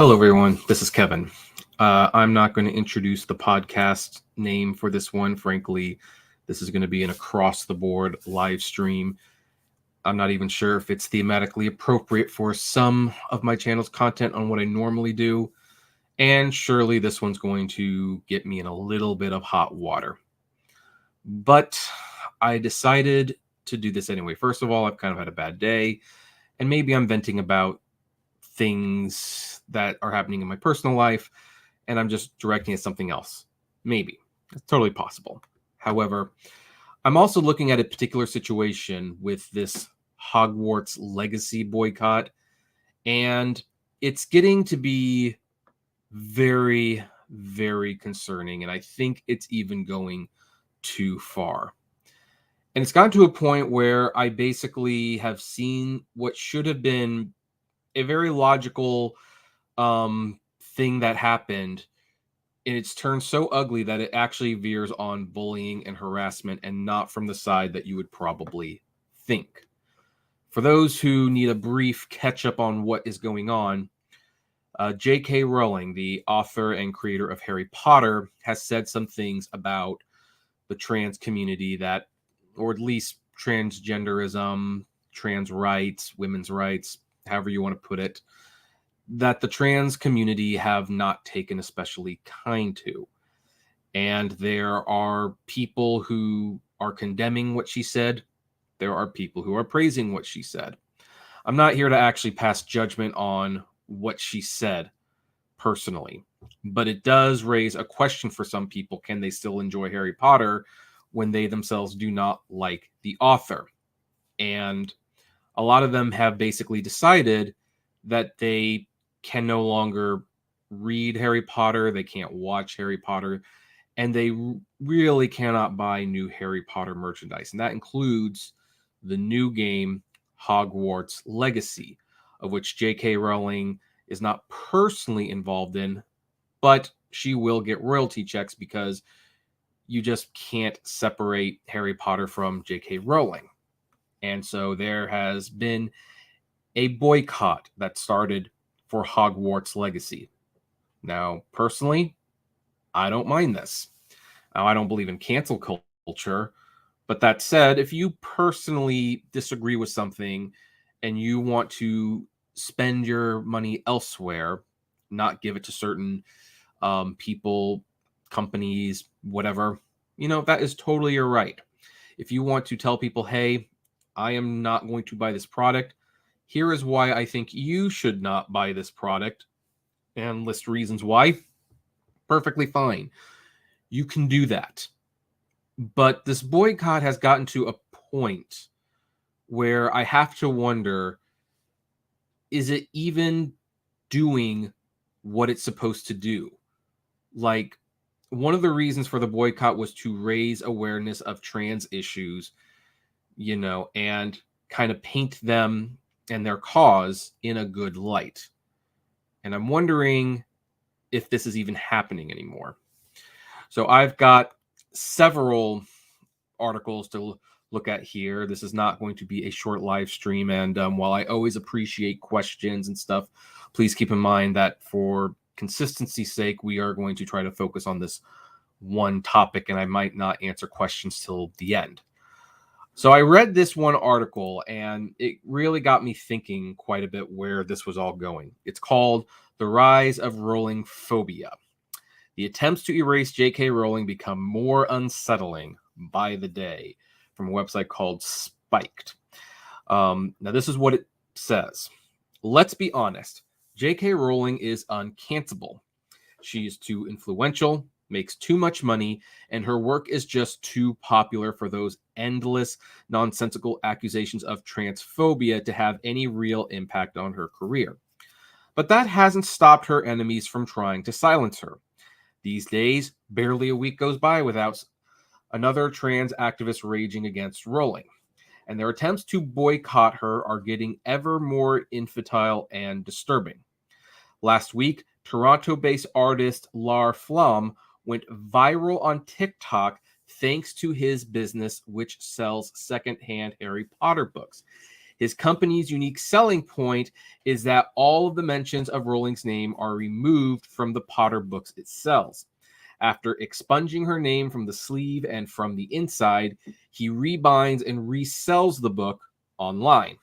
Hello, everyone. This is Kevin. I'm not going to introduce the podcast name for this one. Frankly, this is going to be an across-the-board live stream. I'm not even sure if it's thematically appropriate for some of my channel's content on what I normally do. And surely this one's going to get me in a little bit of hot water. But I decided to do this anyway. First of all, I've kind of had a bad day, and maybe I'm venting about things that are happening in my personal life, and I'm just directing at something else. Maybe. It's totally possible. However, I'm also looking at a particular situation with this Hogwarts legacy boycott, and it's getting to be very, very concerning, and I think it's even going too far. And it's gotten to a point where I basically have seen what should have been a very logical thing that happened, and it's turned so ugly that it actually veers on bullying and harassment, and not from the side that you would probably think. For those who need a brief catch up on what is going on, J.K. Rowling, the author and creator of Harry Potter, has said some things about the trans community that, or at least transgenderism, trans rights, women's rights, however you want to put it, that the trans community have not taken especially kind to. And there are people who are condemning what she said. There are people who are praising what she said. I'm not here to actually pass judgment on what she said personally, but it does raise a question for some people. Can they still enjoy Harry Potter when they themselves do not like the author? And a lot of them have basically decided that they can no longer read Harry Potter, they can't watch Harry Potter, and they really cannot buy new Harry Potter merchandise. And that includes the new game, Hogwarts Legacy, of which J.K. Rowling is not personally involved in, but she will get royalty checks because you just can't separate Harry Potter from J.K. Rowling. And so there has been a boycott that started for Hogwarts Legacy. Now, personally, I don't mind this. Now, I don't believe in cancel culture, but that said, if you personally disagree with something and you want to spend your money elsewhere, not give it to certain people, companies, whatever, that is totally your right. If you want to tell people, hey, I am not going to buy this product, here is why I think you should not buy this product, and list reasons why, perfectly fine. You can do that. But this boycott has gotten to a point where I have to wonder, is it even doing what it's supposed to do? Like, one of the reasons for the boycott was to raise awareness of trans issues, and kind of paint them and their cause in a good light. And I'm wondering if this is even happening anymore. So I've got several articles to look at here. This is not going to be a short live stream. And while I always appreciate questions and stuff, please keep in mind that for consistency's sake, we are going to try to focus on this one topic, and I might not answer questions till the end. So I read this one article, and it really got me thinking quite a bit where this was all going. It's called The Rise of Rowling Phobia. The attempts to erase J.K. Rowling become more unsettling by the day, from a website called Spiked. Now, this is what it says. Let's be honest. J.K. Rowling is uncancelable. She is too influential, makes too much money, and her work is just too popular for those endless, nonsensical accusations of transphobia to have any real impact on her career. But that hasn't stopped her enemies from trying to silence her. These days, barely a week goes by without another trans activist raging against Rowling, and their attempts to boycott her are getting ever more infantile and disturbing. Last week, Toronto-based artist Lar Flum went viral on TikTok thanks to his business, which sells secondhand Harry Potter books. His company's unique selling point is that all of the mentions of Rowling's name are removed from the Potter books it sells. After expunging her name from the sleeve and from the inside, he rebinds and resells the book online.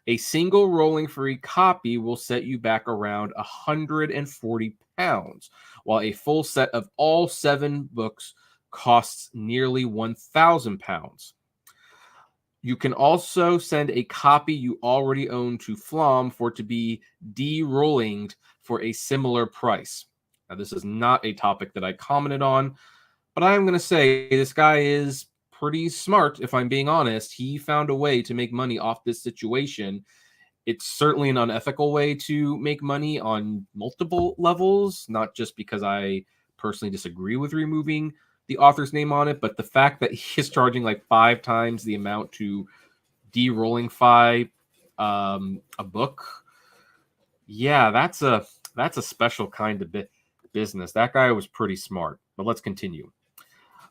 A single Rowling free copy will set you back around £140, while a full set of all 7 books costs nearly £1,000. You can also send a copy you already own to Flom for it to be de-Rowlinged for a similar price. Now, this is not a topic that I commented on, but I'm going to say this guy is pretty smart, if I'm being honest. He found a way to make money off this situation. It's certainly an unethical way to make money on multiple levels, not just because I personally disagree with removing the author's name on it, but the fact that he is charging like 5 times the amount to de-Rowlingify a book. Yeah, that's a special kind of business. That guy was pretty smart, but let's continue.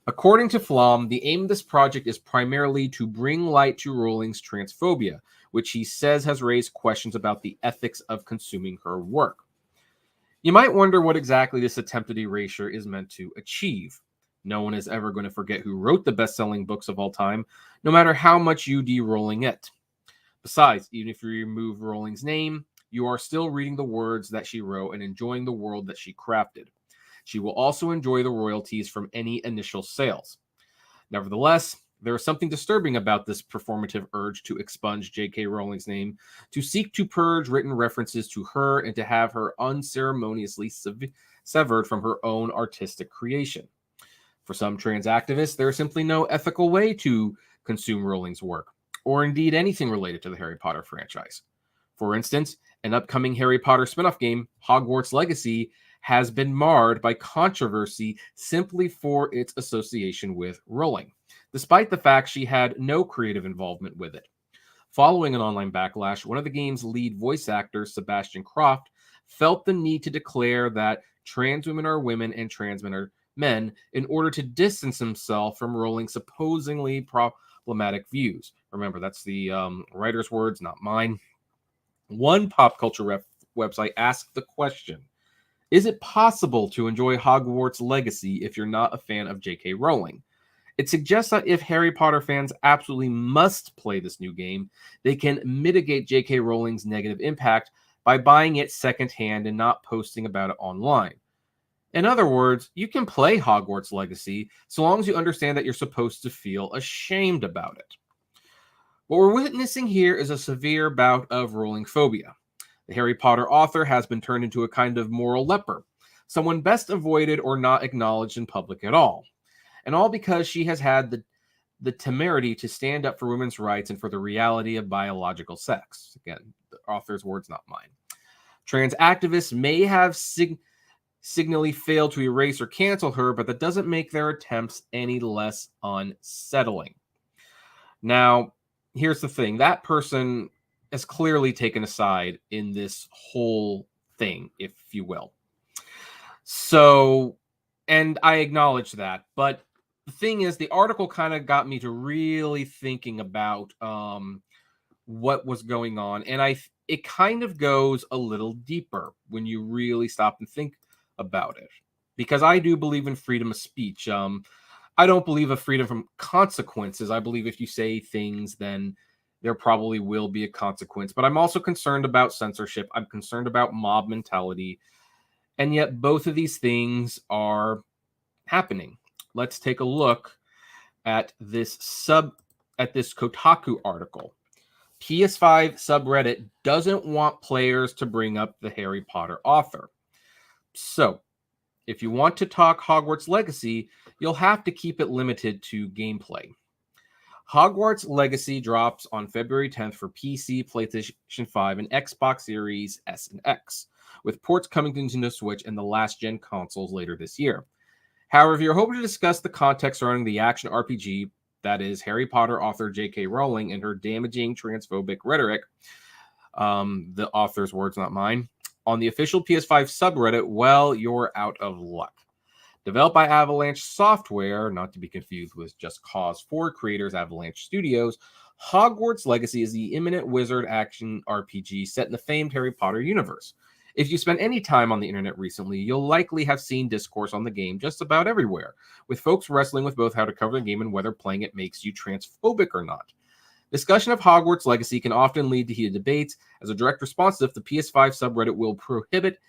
According to Flom, the aim of this project is primarily to bring light to Rowling's transphobia, which he says has raised questions about the ethics of consuming her work. You might wonder what exactly this attempted erasure is meant to achieve. No one is ever going to forget who wrote the best-selling books of all time, no matter how much you de-Rowling it. Besides, even if you remove Rowling's name, you are still reading the words that she wrote and enjoying the world that she crafted. She will also enjoy the royalties from any initial sales. Nevertheless, there is something disturbing about this performative urge to expunge J.K. Rowling's name, to seek to purge written references to her, and to have her unceremoniously severed from her own artistic creation. For some trans activists, there is simply no ethical way to consume Rowling's work, or indeed anything related to the Harry Potter franchise. For instance, an upcoming Harry Potter spin-off game, Hogwarts Legacy, has been marred by controversy simply for its association with Rowling, despite the fact she had no creative involvement with it. Following an online backlash, one of the game's lead voice actors, Sebastian Croft, felt the need to declare that trans women are women and trans men are men in order to distance himself from Rowling's supposedly problematic views. Remember, that's the writer's words, not mine. One pop culture website asked the question, is it possible to enjoy Hogwarts Legacy if you're not a fan of J.K. Rowling? It suggests that if Harry Potter fans absolutely must play this new game, they can mitigate J.K. Rowling's negative impact by buying it secondhand and not posting about it online. In other words, you can play Hogwarts Legacy so long as you understand that you're supposed to feel ashamed about it. What we're witnessing here is a severe bout of Rowling phobia. The Harry Potter author has been turned into a kind of moral leper, someone best avoided or not acknowledged in public at all. And all because she has had the temerity to stand up for women's rights and for the reality of biological sex. Again, the author's words, not mine. Trans activists may have signally failed to erase or cancel her, but that doesn't make their attempts any less unsettling. Now, here's the thing. That person has clearly taken a side in this whole thing, if you will. So, and I acknowledge that, but the thing is, the article kind of got me to really thinking about what was going on, and it kind of goes a little deeper when you really stop and think about it, because I do believe in freedom of speech. I don't believe in freedom from consequences. I believe if you say things, then there probably will be a consequence. But I'm also concerned about censorship. I'm concerned about mob mentality. And yet both of these things are happening. Let's take a look at this Kotaku article. PS5 subreddit doesn't want players to bring up the Harry Potter author. So, if you want to talk Hogwarts Legacy, you'll have to keep it limited to gameplay. Hogwarts Legacy drops on February 10th for PC, PlayStation 5, and Xbox Series S and X, with ports coming to Nintendo Switch and the last-gen consoles later this year. However, if you're hoping to discuss the context surrounding the action RPG, that is Harry Potter author J.K. Rowling and her damaging transphobic rhetoric, the author's words, not mine, on the official PS5 subreddit, well, you're out of luck. Developed by Avalanche Software, not to be confused with Just Cause 4 creators Avalanche Studios, Hogwarts Legacy is the imminent wizard action RPG set in the famed Harry Potter universe. If you spent any time on the internet recently, you'll likely have seen discourse on the game just about everywhere, with folks wrestling with both how to cover the game and whether playing it makes you transphobic or not. Discussion of Hogwarts Legacy can often lead to heated debates. As a direct response to this, the PS5 subreddit will prohibit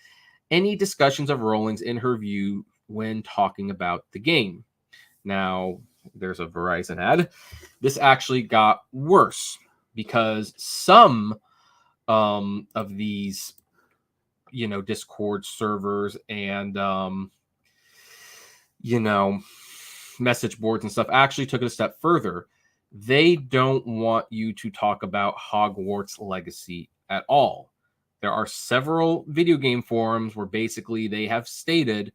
any discussions of Rowling's in her view when talking about the game. Now, there's a Verizon ad. This actually got worse because some of these, Discord servers and, message boards and stuff actually took it a step further. They don't want you to talk about Hogwarts Legacy at all. There are several video game forums where basically they have stated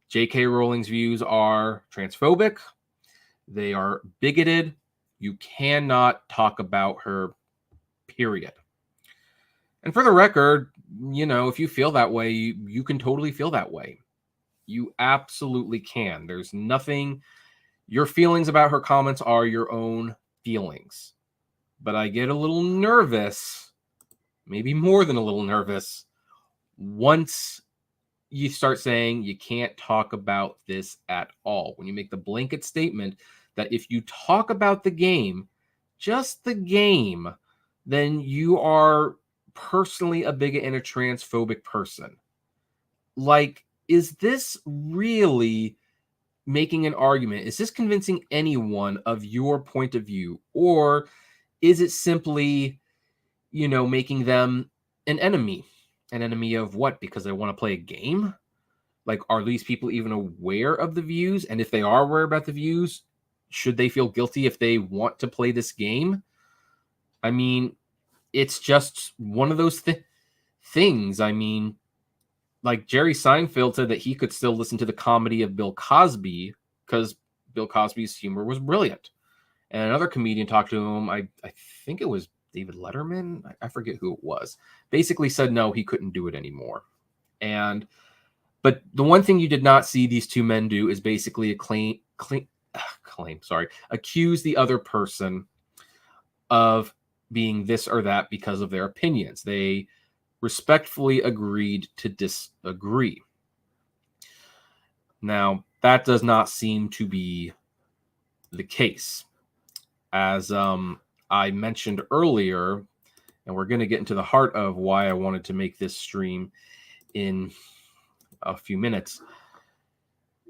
J.K. Rowling's views are transphobic. They are bigoted. You cannot talk about her, period. And for the record, if you feel that way, you can totally feel that way. You absolutely can. There's nothing. Your feelings about her comments are your own feelings. But I get a little nervous, maybe more than a little nervous, once you start saying you can't talk about this at all. When you make the blanket statement that if you talk about the game, just the game, then you are personally a bigot and a transphobic person. Like, is this really making an argument? Is this convincing anyone of your point of view? Or is it simply, making them an enemy? An enemy of what? Because they want to play a game? Like, are these people even aware of the views? And if they are aware about the views, should they feel guilty if they want to play this game? I mean, it's just one of those things. I mean, like Jerry Seinfeld said that he could still listen to the comedy of Bill Cosby because Bill Cosby's humor was brilliant. And another comedian talked to him, I think it was David Letterman, I forget who it was, basically said no, he couldn't do it anymore. But the one thing you did not see these two men do is basically accuse the other person of being this or that because of their opinions. They respectfully agreed to disagree. Now, that does not seem to be the case. As I mentioned earlier, and we're going to get into the heart of why I wanted to make this stream in a few minutes,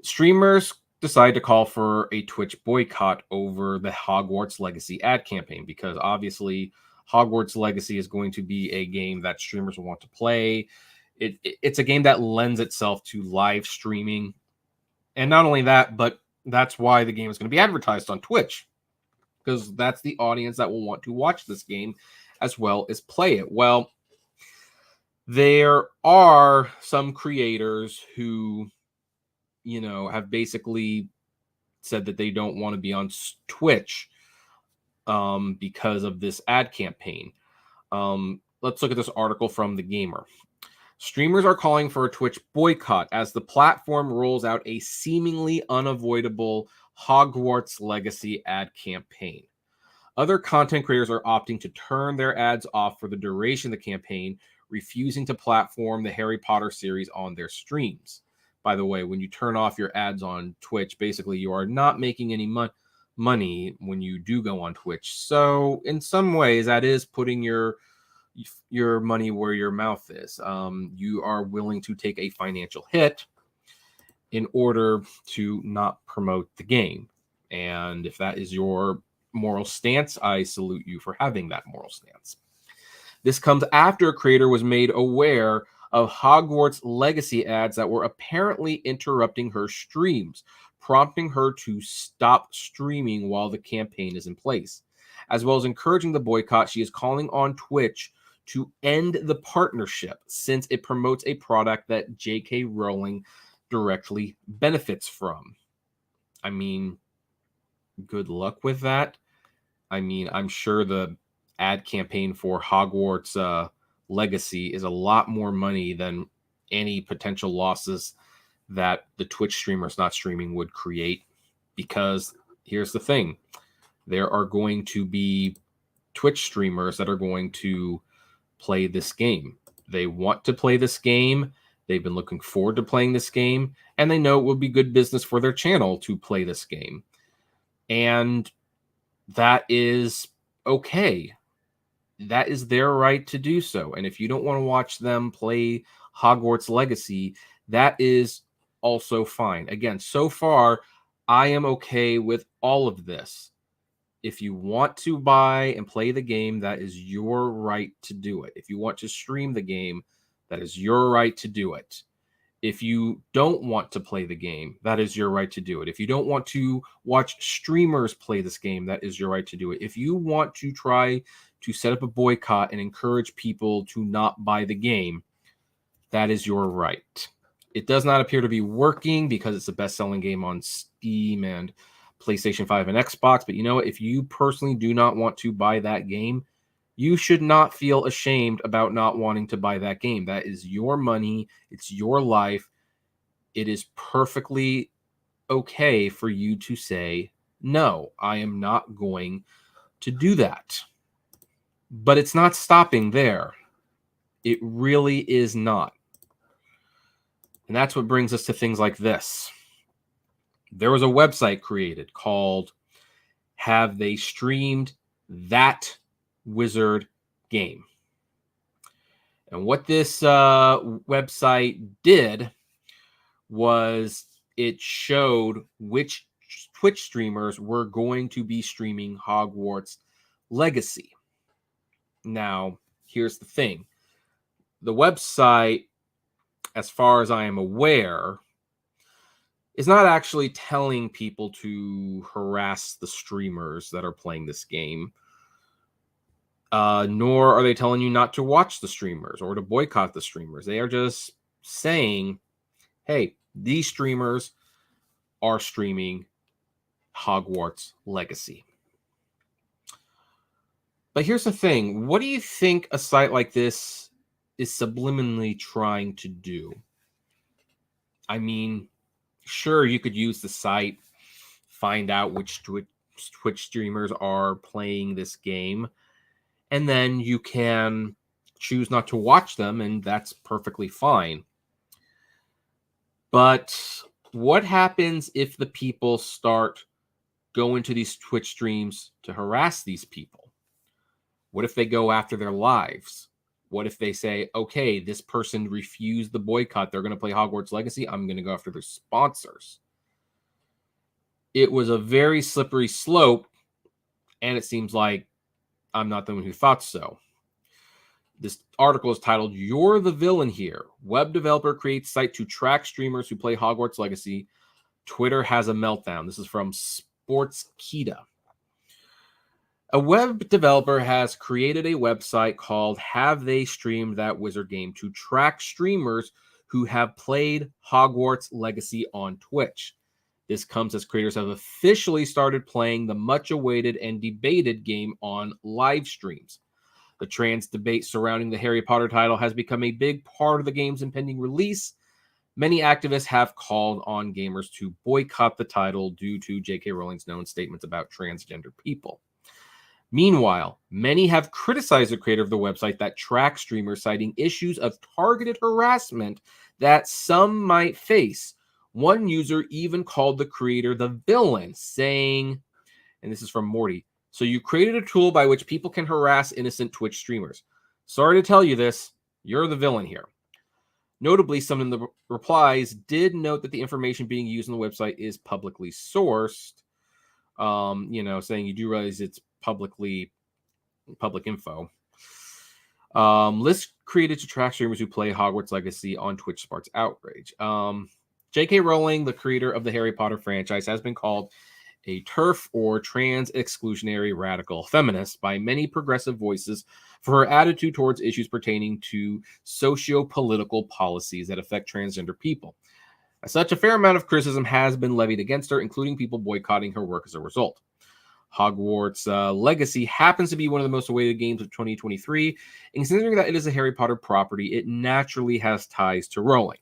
streamers decided to call for a Twitch boycott over the Hogwarts Legacy ad campaign because obviously Hogwarts Legacy is going to be a game that streamers will want to play. It's a game that lends itself to live streaming. And not only that, but that's why the game is going to be advertised on Twitch, because that's the audience that will want to watch this game as well as play it. Well, there are some creators who, have basically said that they don't want to be on Twitch because of this ad campaign. Let's look at this article from The Gamer. Streamers are calling for a Twitch boycott as the platform rolls out a seemingly unavoidable Hogwarts Legacy ad campaign. Other content creators are opting to turn their ads off for the duration of the campaign, refusing to platform the Harry Potter series on their streams. By the way, when you turn off your ads on Twitch, basically you are not making any money when you do go on Twitch. So in some ways, that is putting your money where your mouth is. You are willing to take a financial hit in order to not promote the game. And if that is your moral stance, I salute you for having that moral stance. This comes after a creator was made aware of Hogwarts Legacy ads that were apparently interrupting her streams, prompting her to stop streaming while the campaign is in place. As well as encouraging the boycott, she is calling on Twitch to end the partnership since it promotes a product that J.K. Rowling directly benefits from. I mean, good luck with that. I mean, I'm sure the ad campaign for Hogwarts Legacy is a lot more money than any potential losses that the Twitch streamers not streaming would create. Because here's the thing, there are going to be Twitch streamers that are going to play this game. They want to play this game. They've been looking forward to playing this game, and they know it will be good business for their channel to play this game. And that is okay. That is their right to do so. And if you don't want to watch them play Hogwarts Legacy, that is also fine. Again, so far, I am okay with all of this. If you want to buy and play the game, that is your right to do it. If you want to stream the game, that is your right to do it. If you don't want to play the game, that is your right to do it. If you don't want to watch streamers play this game, that is your right to do it. If you want to try to set up a boycott and encourage people to not buy the game, that is your right. It does not appear to be working because it's the best-selling game on Steam and PlayStation 5 and Xbox. But you know what? If you personally do not want to buy that game, you should not feel ashamed about not wanting to buy that game. That is your money. It's your life. It is perfectly okay for you to say, no, I am not going to do that. But it's not stopping there. It really is not. And that's what brings us to things like this. There was a website created called Have They Streamed That Wizard Game? And what this website did was it showed which Twitch streamers were going to be streaming Hogwarts Legacy. Now, here's the thing. The website, as far as I am aware, is not actually telling people to harass the streamers that are playing this game. Nor are they telling you not to watch the streamers or to boycott the streamers. They are just saying, hey, these streamers are streaming Hogwarts Legacy. But here's the thing. What do you think a site like this is subliminally trying to do? I mean, sure, you could use the site, find out which Twitch streamers are playing this game, and then you can choose not to watch them, and that's perfectly fine. But what happens if the people start going to these Twitch streams to harass these people? What if they go after their lives? What if they say, okay, this person refused the boycott. They're going to play Hogwarts Legacy. I'm going to go after their sponsors. It was a very slippery slope, and it seems like I'm not the one who thought so. This article is titled, You're the Villain Here. Web developer creates site to track streamers who play Hogwarts Legacy. Twitter has a meltdown. This is from Sportskita. A web developer has created a website called Have They Streamed That Wizard Game to track streamers who have played Hogwarts Legacy on Twitch. This comes as creators have officially started playing the much-awaited and debated game on live streams. The trans debate surrounding the Harry Potter title has become a big part of the game's impending release. Many activists have called on gamers to boycott the title due to J.K. Rowling's known statements about transgender people. Meanwhile, many have criticized the creator of the website that tracks streamers, citing issues of targeted harassment that some might face. One user even called the creator the villain, saying, and this is from Morty, so you created a tool by which people can harass innocent Twitch streamers. Sorry to tell you this, you're the villain here. Notably, some in the replies did note that the information being used on the website is publicly sourced, saying you do realize it's public info. List created to track streamers who play Hogwarts Legacy on Twitch sparks outrage. J.K. Rowling, the creator of the Harry Potter franchise, has been called a TERF or trans exclusionary radical feminist by many progressive voices for her attitude towards issues pertaining to socio-political policies that affect transgender people. As such, a fair amount of criticism has been levied against her, including people boycotting her work as a result. Hogwarts Legacy happens to be one of the most awaited games of 2023, and considering that it is a Harry Potter property, it naturally has ties to Rowling.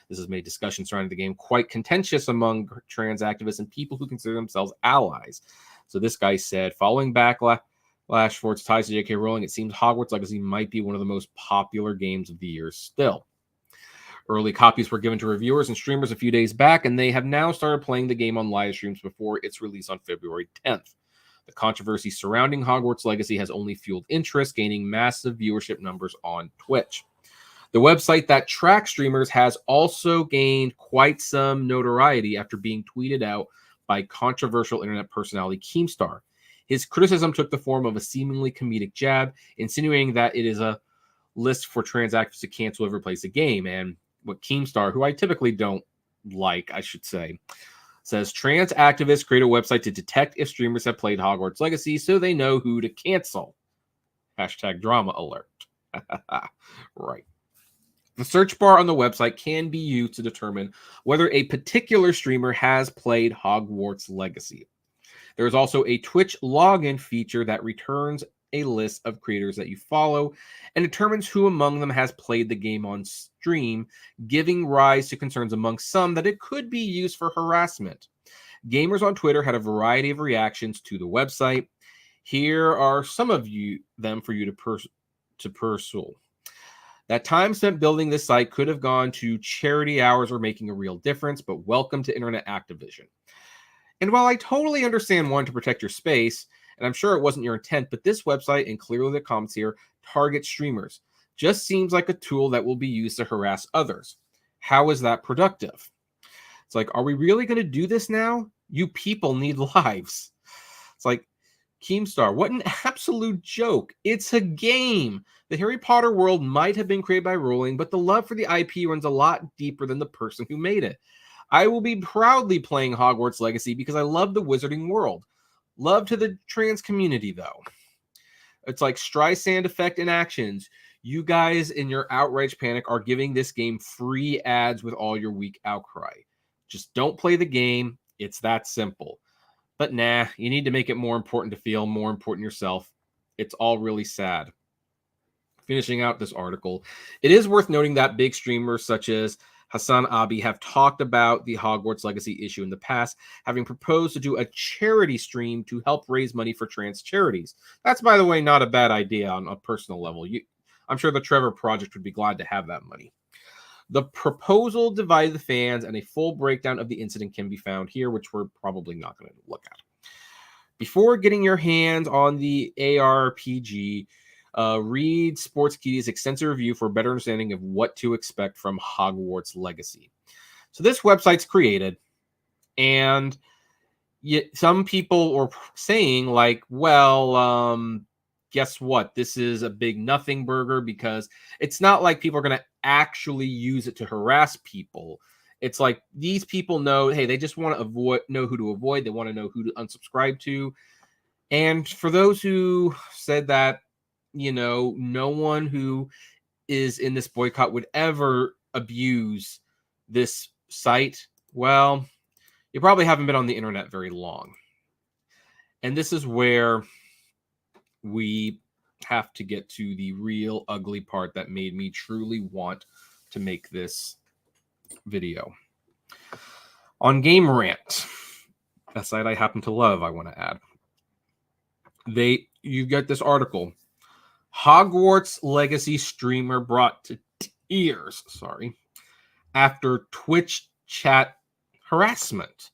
This has made discussion surrounding the game quite contentious among trans activists and people who consider themselves allies. So this guy said, following backlash for its ties to J.K. Rowling, it seems Hogwarts Legacy might be one of the most popular games of the year still. Early copies were given to reviewers and streamers a few days back, and they have now started playing the game on live streams before its release on February 10th. The controversy surrounding Hogwarts Legacy has only fueled interest, gaining massive viewership numbers on Twitch. The website that tracks streamers has also gained quite some notoriety after being tweeted out by controversial internet personality Keemstar. His criticism took the form of a seemingly comedic jab, insinuating that it is a list for trans activists to cancel whoever plays the game. And what Keemstar, who I typically don't like, I should say, says trans activists create a website to detect if streamers have played Hogwarts Legacy so they know who to cancel. Hashtag drama alert. Right. The search bar on the website can be used to determine whether a particular streamer has played Hogwarts Legacy. There is also a Twitch login feature that returns a list of creators that you follow and determines who among them has played the game on stream, giving rise to concerns among some that it could be used for harassment. Gamers on Twitter had a variety of reactions to the website. Here are some of them for you to pursue. That time spent building this site could have gone to charity hours or making a real difference, but welcome to internet activism. And while I totally understand wanting to protect your space, and I'm sure it wasn't your intent, but this website, and clearly the comments here, target streamers. Just seems like a tool that will be used to harass others. How is that productive? It's like, are we really going to do this now? You people need lives. It's like, Keemstar, what an absolute joke. It's a game. The Harry Potter world might have been created by Rowling, but the love for the IP runs a lot deeper than the person who made it. I will be proudly playing Hogwarts Legacy because I love the wizarding world. Love to the trans community, though. It's like Streisand effect in actions. You guys in your outrage panic are giving this game free ads with all your weak outcry. Just don't play the game. It's that simple. But nah, you need to make it more important to feel, more important yourself. It's all really sad. Finishing out this article, it is worth noting that big streamers such as Hassan Abi have talked about the Hogwarts Legacy issue in the past, having proposed to do a charity stream to help raise money for trans charities. That's, by the way, not a bad idea on a personal level. I'm sure the Trevor Project would be glad to have that money. The proposal divided the fans, and a full breakdown of the incident can be found here, which we're probably not going to look at. Before getting your hands on the ARPG, read Sportskey's extensive review for a better understanding of what to expect from Hogwarts Legacy. So this website's created, and some people are saying, like, well, guess what? This is a big nothing burger because it's not like people are going to actually use it to harass people. It's like these people know, hey, they just want to know who to avoid. They want to know who to unsubscribe to. And for those who said that, no one who is in this boycott would ever abuse this site, well, you probably haven't been on the internet very long. And this is where we have to get to the real ugly part that made me truly want to make this video. On Game Rant, a site I happen to love, I want to add, you get this article, Hogwarts Legacy streamer brought to tears, after Twitch chat harassment.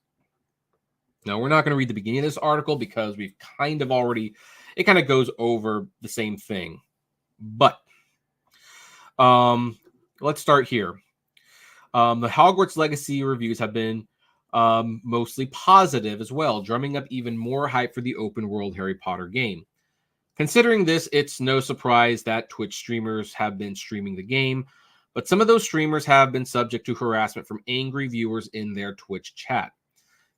Now, we're not going to read the beginning of this article because we've kind of already, it kind of goes over the same thing. But let's start here. The Hogwarts Legacy reviews have been mostly positive as well, drumming up even more hype for the open world Harry Potter game. Considering this, it's no surprise that Twitch streamers have been streaming the game, but some of those streamers have been subject to harassment from angry viewers in their Twitch chat.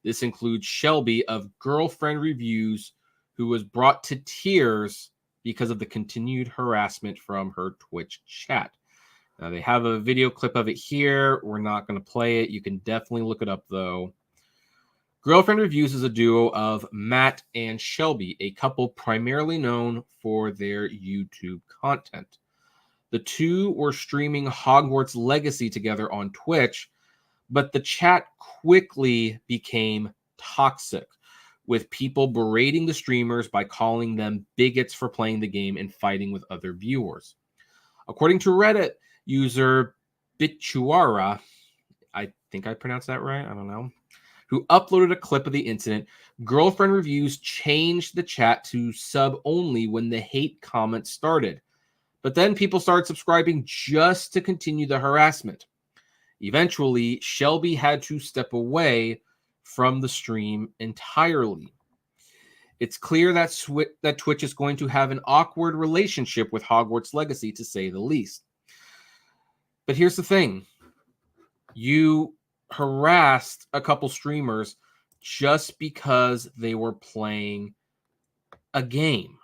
This includes Shelby of Girlfriend Reviews, who was brought to tears because of the continued harassment from her Twitch chat. Now, they have a video clip of it here. We're not going to play it. You can definitely look it up, though. Girlfriend Reviews is a duo of Matt and Shelby, a couple primarily known for their YouTube content. The two were streaming Hogwarts Legacy together on Twitch, but the chat quickly became toxic, with people berating the streamers by calling them bigots for playing the game and fighting with other viewers. According to Reddit user Bituara, I think I pronounced that right, I don't know, who uploaded a clip of the incident, girlfriend reviews changed the chat to sub only when the hate comments started. But then people started subscribing just to continue the harassment. Eventually, Shelby had to step away from the stream entirely. It's clear that Twitch is going to have an awkward relationship with Hogwarts Legacy, to say the least. But here's the thing. You harassed a couple streamers just because they were playing a game.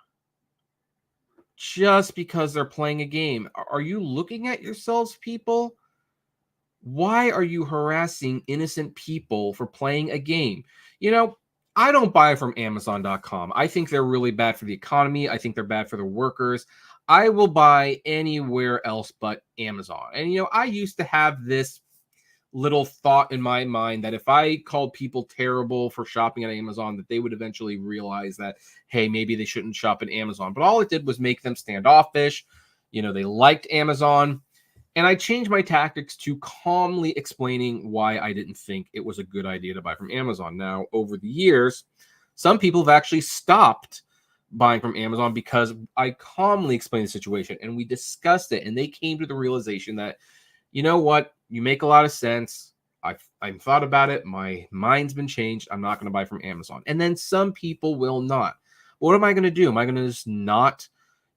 Just because they're playing a game. Are you looking at yourselves, people? Why are you harassing innocent people for playing a game? You know, I don't buy from Amazon.com. I think they're really bad for the economy. I think they're bad for the workers. I will buy anywhere else but Amazon. And, you know, I used to have this little thought in my mind that if I called people terrible for shopping at Amazon, that they would eventually realize that, hey, maybe they shouldn't shop at Amazon. But all it did was make them standoffish. You know, they liked Amazon. And I changed my tactics to calmly explaining why I didn't think it was a good idea to buy from Amazon. Now, over the years, some people have actually stopped buying from Amazon because I calmly explained the situation and we discussed it. And they came to the realization that, you know what? You make a lot of sense. I've thought about it. My mind's been changed. I'm not going to buy from Amazon. And then some people will not. What am I going to do? Am I going to just not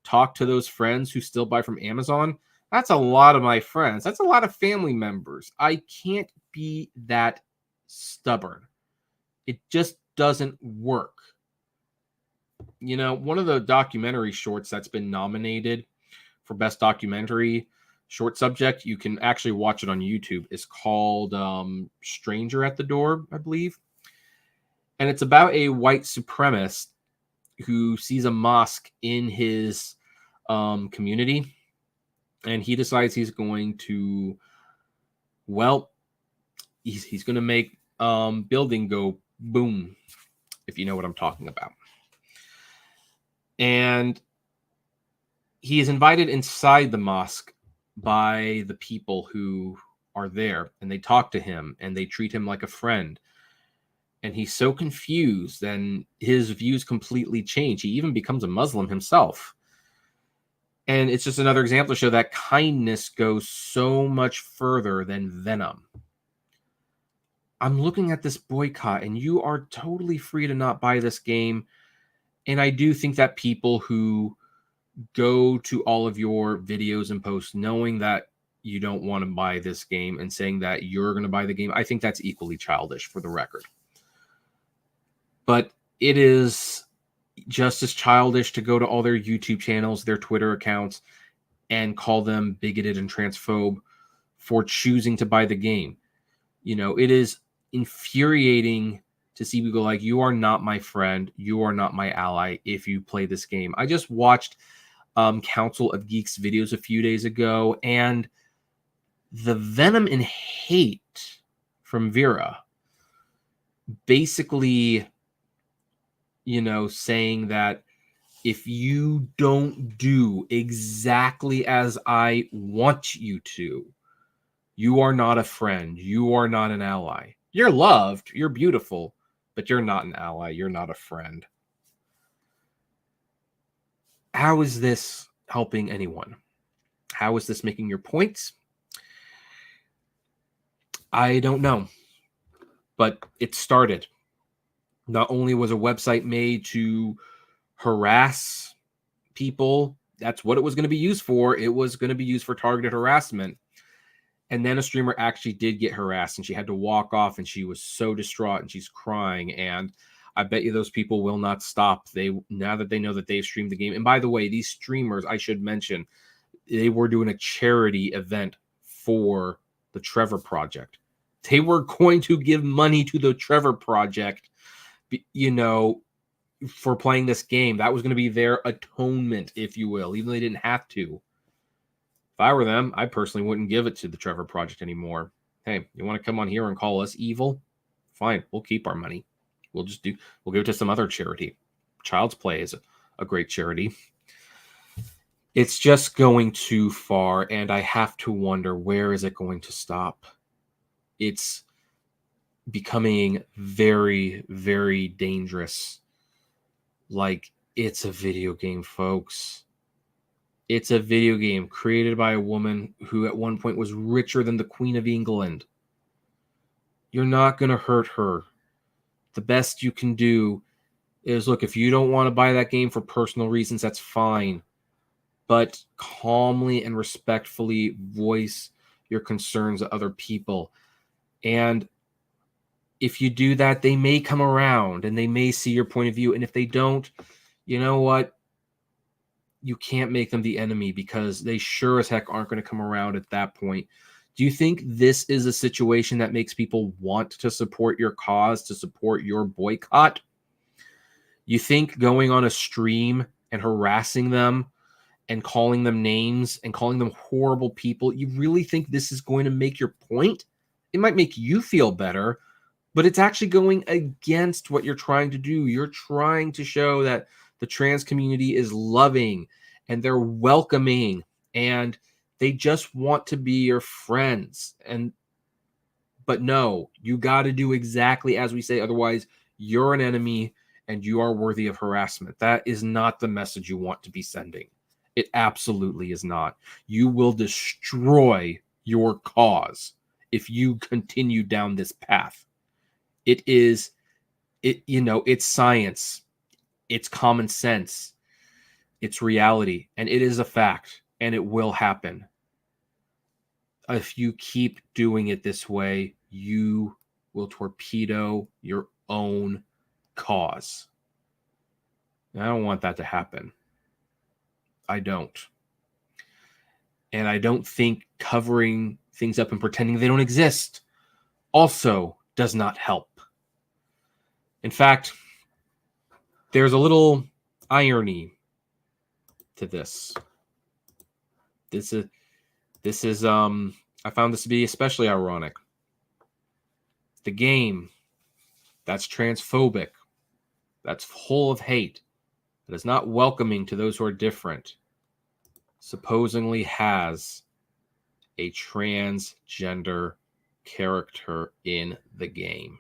talk to those friends who still buy from Amazon? That's a lot of my friends. That's a lot of family members. I can't be that stubborn. It just doesn't work. You know, one of the documentary shorts that's been nominated for Best Documentary Short Subject, you can actually watch it on YouTube, is called Stranger at the Door, I believe. And it's about a white supremacist who sees a mosque in his community. And he decides he's going to, well, he's going to make building go boom, if you know what I'm talking about. And he is invited inside the mosque by the people who are there, and they talk to him and they treat him like a friend. And he's so confused, and his views completely change. He even becomes a Muslim himself. And it's just another example to show that kindness goes so much further than venom. I'm looking at this boycott, and you are totally free to not buy this game. And I do think that people who go to all of your videos and posts knowing that you don't want to buy this game and saying that you're going to buy the game, I think that's equally childish, for the record. But it is just as childish to go to all their YouTube channels, their Twitter accounts, and call them bigoted and transphobe for choosing to buy the game. You know, it is infuriating to see people like, you are not my friend, you are not my ally if you play this game. I just watched Council of Geeks videos a few days ago, and the venom and hate from Vera basically, you know, saying that if you don't do exactly as I want you to, you are not a friend. You are not an ally. You're loved. You're beautiful, but you're not an ally. You're not a friend. How is this helping anyone? How is this making your points? I don't know, but it started. Not only was a website made to harass people, that's what it was going to be used for. It was going to be used for targeted harassment. And then a streamer actually did get harassed, and she had to walk off, and she was so distraught, and she's crying. And I bet you those people will not stop. Now that they know that they've streamed the game. And by the way, these streamers, I should mention, they were doing a charity event for the Trevor Project. They were going to give money to the Trevor Project, you know, for playing this game. That was going to be their atonement, if you will, even though they didn't have to. If I were them, I personally wouldn't give it to the Trevor Project anymore. Hey, you want to come on here and call us evil? Fine, we'll keep our money. We'll give it to some other charity. Child's Play is a great charity. It's just going too far, and I have to wonder, where is it going to stop? It's becoming very, very dangerous. Like, it's a video game, folks. It's a video game created by a woman who at one point was richer than the Queen of England. You're not going to hurt her. The best you can do is, look, if you don't want to buy that game for personal reasons, that's fine. But calmly and respectfully voice your concerns to other people. And if you do that, they may come around and they may see your point of view. And if they don't, you know what? You can't make them the enemy, because they sure as heck aren't going to come around at that point. Do you think this is a situation that makes people want to support your cause, to support your boycott? You think going on a stream and harassing them and calling them names and calling them horrible people, you really think this is going to make your point? It might make you feel better, but it's actually going against what you're trying to do. You're trying to show that the trans community is loving and they're welcoming and they just want to be your friends. But no, you got to do exactly as we say. Otherwise, you're an enemy and you are worthy of harassment. That is not the message you want to be sending. It absolutely is not. You will destroy your cause if you continue down this path. It's science. It's common sense. It's reality. And it is a fact. And it will happen. If you keep doing it this way, you will torpedo your own cause. And I don't want that to happen. I don't. And I don't think covering things up and pretending they don't exist also does not help. In fact, there's a little irony to this. This is I found this to be especially ironic. The game that's transphobic, that's full of hate, that is not welcoming to those who are different, supposedly has a transgender character in the game.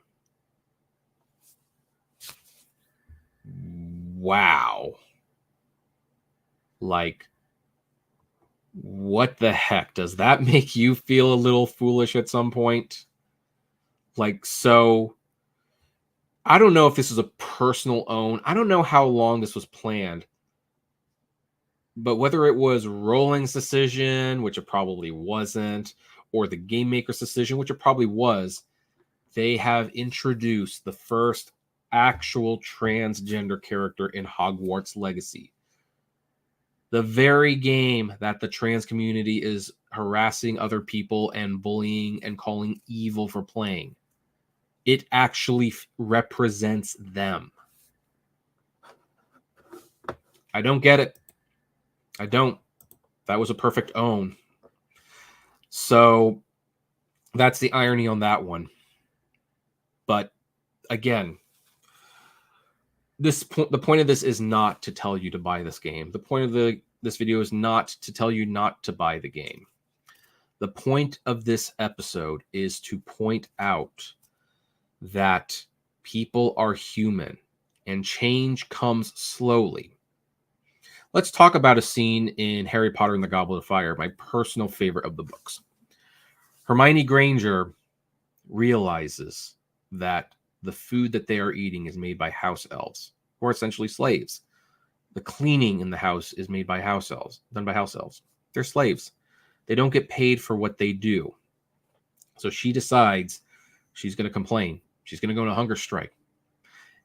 Wow. Like, what the heck? Does that make you feel a little foolish at some point? Like, so I don't know if this is a personal own. I don't know how long this was planned. But whether it was Rolling's decision, which it probably wasn't, or the game maker's decision, which it probably was, they have introduced the first actual transgender character in Hogwarts Legacy. The very game that the trans community is harassing other people and bullying and calling evil for playing. It actually represents them. I don't get it. I don't. That was a perfect own. So that's the irony on that one. But again, the point of this is not to tell you to buy this game. The point of this video is not to tell you not to buy the game. The point of this episode is to point out that people are human and change comes slowly. Let's talk about a scene in Harry Potter and the Goblet of Fire, my personal favorite of the books. Hermione Granger realizes that the food that they are eating is made by house elves, or essentially slaves. The cleaning in the house is made by house elves, done by house elves. They're slaves. They don't get paid for what they do. So she decides she's going to complain. She's going to go on a hunger strike.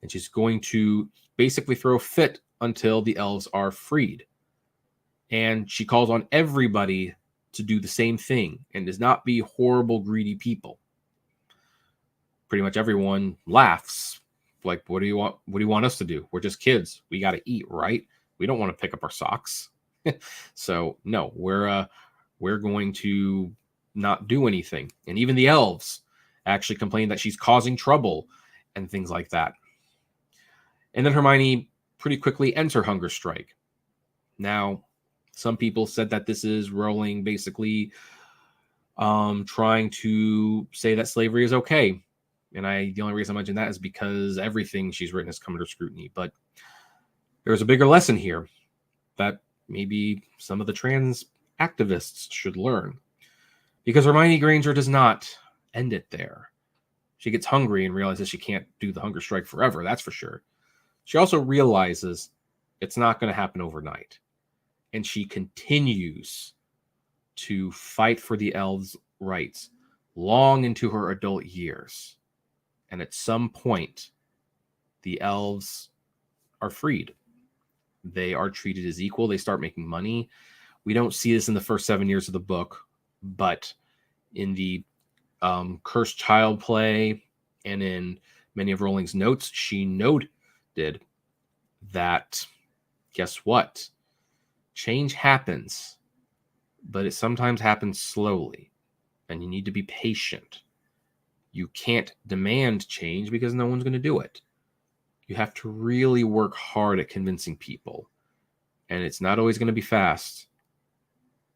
And she's going to basically throw a fit until the elves are freed. And she calls on everybody to do the same thing and does not be horrible, greedy people. Pretty much everyone laughs. Like, what do you want? What do you want us to do? We're just kids. We got to eat, right? We don't want to pick up our socks. So no, we're we're going to not do anything. And even the elves actually complain that she's causing trouble and things like that. And then Hermione pretty quickly ends her hunger strike. Now, some people said that this is Rowling basically trying to say that slavery is okay. And the only reason I mention that is because everything she's written has come under scrutiny. But there's a bigger lesson here that maybe some of the trans activists should learn. Because Hermione Granger does not end it there. She gets hungry and realizes she can't do the hunger strike forever, that's for sure. She also realizes it's not going to happen overnight. And she continues to fight for the elves' rights long into her adult years. And at some point, the elves are freed. They are treated as equal. They start making money. We don't see this in the first 7 years of the book, but in the Cursed Child play and in many of Rowling's notes, she noted that, guess what? Change happens, but it sometimes happens slowly, and you need to be patient. You can't demand change because no one's going to do it. You have to really work hard at convincing people, and it's not always going to be fast.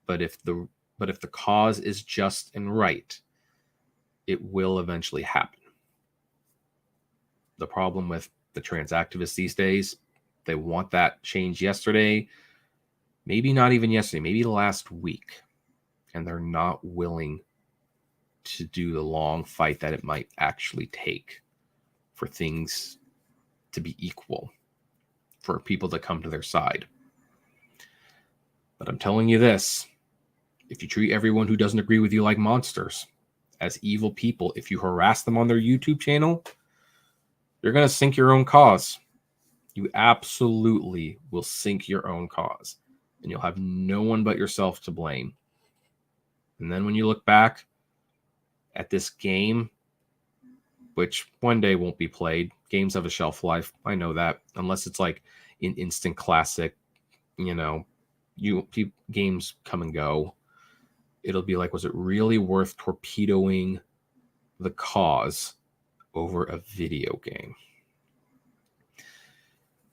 But if the cause is just and right, it will eventually happen. The problem with the trans activists these days, they want that change yesterday, maybe not even yesterday, maybe last week, and they're not willing to do the long fight that it might actually take for things to be equal, for people to come to their side. But I'm telling you this, if you treat everyone who doesn't agree with you like monsters, as evil people, if you harass them on their YouTube channel, you're going to sink your own cause. You absolutely will sink your own cause, and you'll have no one but yourself to blame. And then when you look back at this game, which one day won't be played, games have a shelf life. I know that, unless it's like an instant classic, games come and go. It'll be like, was it really worth torpedoing the cause over a video game?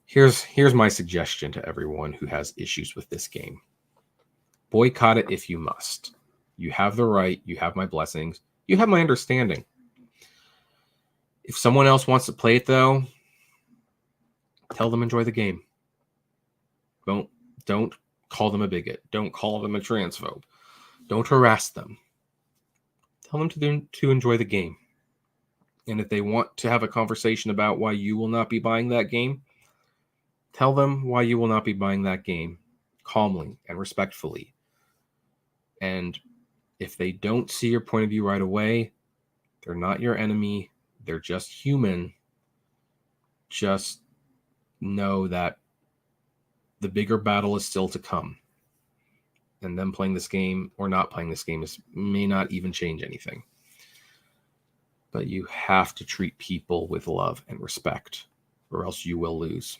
Here's my suggestion to everyone who has issues with this game. Boycott it if you must. You have the right. You have my blessings. You have my understanding. If someone else wants to play it, though, tell them enjoy the game. Don't call them a bigot. Don't call them a transphobe. Don't harass them. Tell them to enjoy the game. And if they want to have a conversation about why you will not be buying that game, tell them why you will not be buying that game calmly and respectfully. And if they don't see your point of view right away, they're not your enemy. They're just human. Just know that the bigger battle is still to come. And them playing this game or not playing this game may not even change anything. But you have to treat people with love and respect, or else you will lose.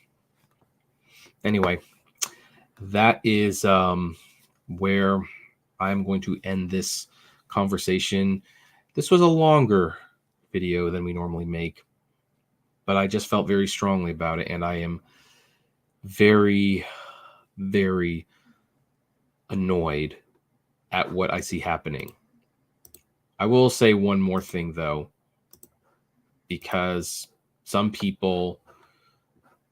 Anyway, that is where I'm going to end this conversation. This was a longer video than we normally make, but I just felt very strongly about it, and I am very, very annoyed at what I see happening. I will say one more thing, though, because some people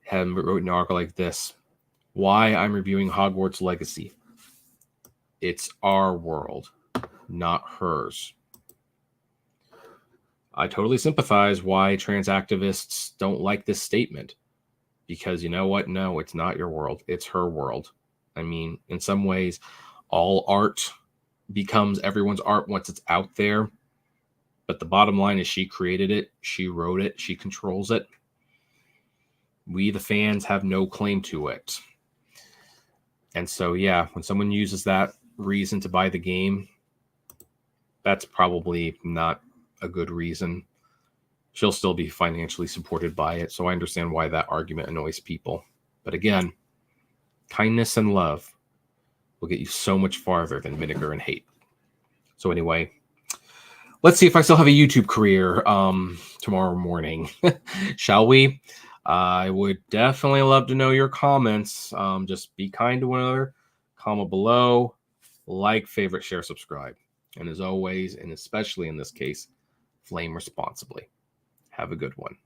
have written an article like this: why I'm reviewing Hogwarts Legacy. It's our world, not hers. I totally sympathize why trans activists don't like this statement, because you know what? No, it's not your world. It's her world. I mean, in some ways, all art becomes everyone's art once it's out there. But the bottom line is she created it. She wrote it. She controls it. We, the fans, have no claim to it. And so, yeah, when someone uses that reason to buy the game, that's probably not a good reason. She'll still be financially supported by it. So I understand why that argument annoys people. But again, kindness and love. will get you so much farther than vinegar and hate. So anyway, let's see if I still have a YouTube career tomorrow morning. Shall we? I would definitely love to know your comments. Just be kind to one another. Comment below. Like, favorite, share, subscribe. And as always, and especially in this case, flame responsibly. Have a good one.